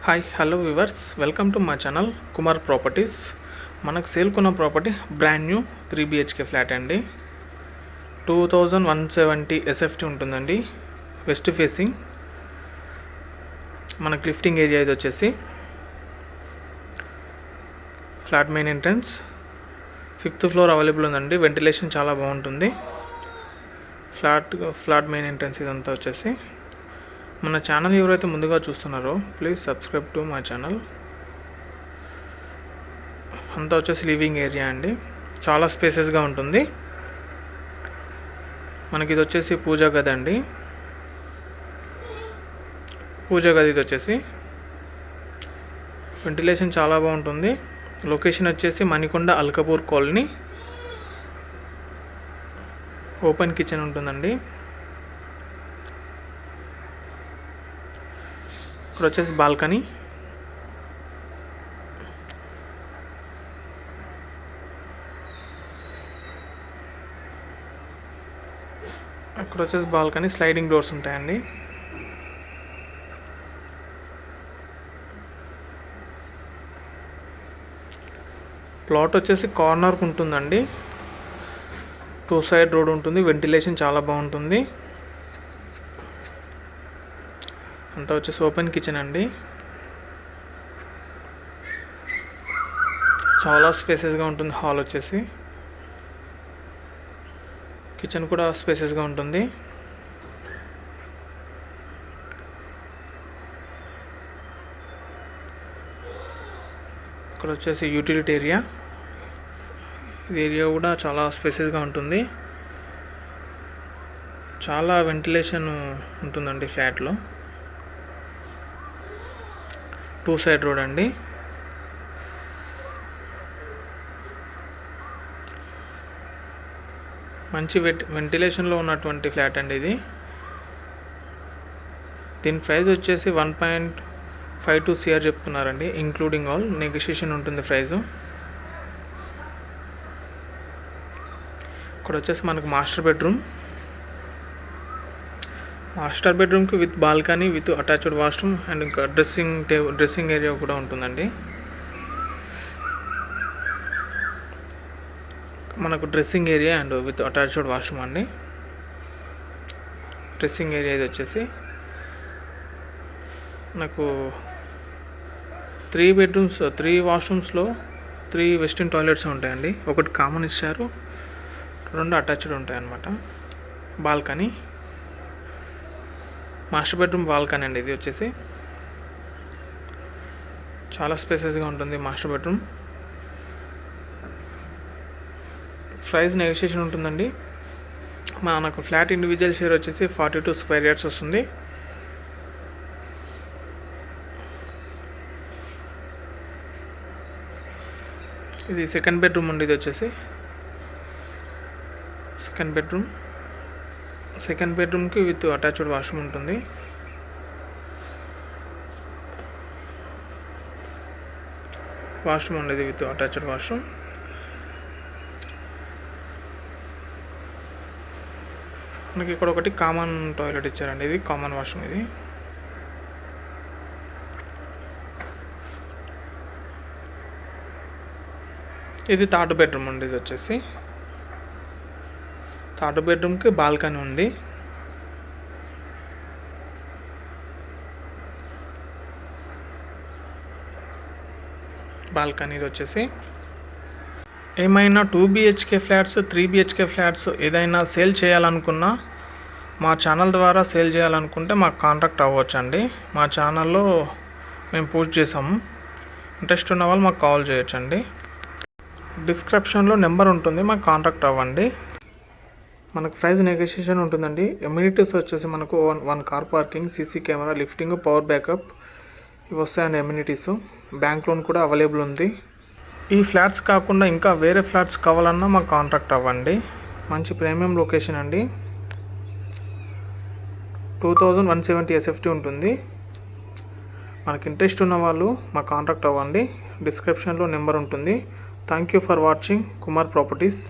Hi hello viewers, welcome to my channel Kumar properties. మనకు sale కొన్న property brand new 3 BHK flat అండి. 2170 SFT ఉంటుందండి. West facing. మనకు lifting area ఇది వచ్చేసి flat main entrance 5th floor available ఉందండి. Ventilation చాలా బాగుంటుంది. ఫ్లాట్ మెయిన్ ఎంట్రన్స్ ఇదంతా వచ్చేసి. మన ఛానల్ ఎవరైతే ముందుగా చూస్తున్నారో please subscribe to my channel. అంతా వచ్చేసి లివింగ్ ఏరియా అండి. చాలా స్పేసెస్గా ఉంటుంది. మనకి ఇది వచ్చేసి పూజా గది అండి. పూజా గది ఇది వచ్చేసి వెంటిలేషన్ చాలా బాగుంటుంది. లొకేషన్ వచ్చేసి Manikonda Alkapur colony. Open kitchen ఉంటుందండి. ఇక్కడ వచ్చేసి బాల్కనీ. ఇక్కడ వచ్చేసి బాల్కనీ, స్లైడింగ్ డోర్స్ ఉంటాయండి. ప్లాట్ వచ్చేసి కార్నర్కి ఉంటుందండి. 2 సైడ్ రోడ్ ఉంటుంది. వెంటిలేషన్ చాలా బాగుంటుంది. అంతా వచ్చేసి ఓపెన్ కిచెన్ అండి. చాలా స్పేసెస్గా ఉంటుంది. హాల్ వచ్చేసి కిచెన్ కూడా స్పేసెస్గా ఉంటుంది. ఇక్కడ వచ్చేసి యూటిలిటీ ఏరియా. ఇది ఏరియా కూడా చాలా స్పేసెస్గా ఉంటుంది. చాలా వెంటిలేషన్ ఉంటుందండి ఫ్లాట్లో. 2 సైడ్ రోడ్ అండి. మంచి వెంటిలేషన్లో ఉన్నటువంటి ఫ్లాట్ అండి ఇది. దీని ప్రైస్ వచ్చేసి 1.52 CR చెప్తున్నారండి. ఇంక్లూడింగ్ ఆల్ నెగోషియేషన్ ఉంటుంది ప్రైజు. ఇక్కడ వచ్చేసి మనకు మాస్టర్ బెడ్రూమ్కి with balcony with attached washroom and ఇంకా డ్రెస్సింగ్ ఏరియా కూడా ఉంటుందండి. మనకు dressing area and with attached washroom అండి. డ్రెస్సింగ్ ఏరియా ఇది వచ్చేసి నాకు 3 బెడ్రూమ్స్ 3 వాష్రూమ్స్లో 3 వెస్టర్న్ టాయిలెట్స్ ఉంటాయండి. ఒకటి కామన్ ఇచ్చారు, 2 అటాచ్డ్ ఉంటాయి అన్నమాట. బాల్కనీ, మాస్టర్ బెడ్రూమ్ బాల్కనీ అండి. ఇది వచ్చేసి చాలా స్పేసెస్గా ఉంటుంది మాస్టర్ బెడ్రూమ్. ప్రైస్ నెగోషియేషన్ ఉంటుందండి. మనకు ఫ్లాట్ ఇండివిజువల్ షేర్ వచ్చేసి 42 స్క్వేర్ యార్డ్స్ వస్తుంది. ఇది సెకండ్ బెడ్రూమ్ అండి. ఇది వచ్చేసి సెకండ్ బెడ్రూమ్కి విత్ అటాచ్డ్ వాష్రూమ్ ఉంటుంది. వాష్రూమ్ ఉండేది విత్ అటాచ్డ్ వాష్రూమ్. మనకి ఇక్కడ ఒకటి కామన్ టాయిలెట్ ఇచ్చారండి. ఇది కామన్ వాష్రూమ్. ఇది థర్డ్ బెడ్రూమ్ అండి. ఇది వచ్చేసి థర్డ్ బెడ్రూమ్కి బాల్కనీ ఉంది. బాల్కనీ ఇది వచ్చేసి. ఏమైనా 2 BHK ఫ్లాట్స్ 3 BHK ఫ్లాట్స్ ఏదైనా సేల్ చేయాలనుకున్నా మా ఛానల్ ద్వారా సేల్ చేయాలనుకుంటే మాకు కాంటాక్ట్ అవ్వచ్చండి. మా ఛానల్లో మేము పోస్ట్ చేసాము. ఇంట్రెస్ట్ ఉన్న వాళ్ళు మాకు కాల్ చేయొచ్చండి. డిస్క్రిప్షన్లో నెంబర్ ఉంటుంది, మాకు కాంటాక్ట్ అవ్వండి. మనకు ప్రైస్ నెగోషియేషన్ ఉంటుందండి. ఎమ్యూనిటీస్ వచ్చేసి మనకు 1 car parking, CC camera, lifting, power backup ఇవి వస్తాయండి ఎమ్యూనిటీస్. బ్యాంక్ లోన్ కూడా అవైలబుల్ ఉంది. ఈ ఫ్లాట్స్ కాకుండా ఇంకా వేరే ఫ్లాట్స్ కావాలన్నా మాకు కాంటాక్ట్ అవ్వండి. మంచి ప్రీమియం లొకేషన్ అండి. 2170 SFT ఉంటుంది. మనకి ఇంట్రెస్ట్ ఉన్న వాళ్ళు మాకు కాంటాక్ట్ అవ్వండి. డిస్క్రిప్షన్లో నెంబర్ ఉంటుంది. Thank you for watching Kumar properties.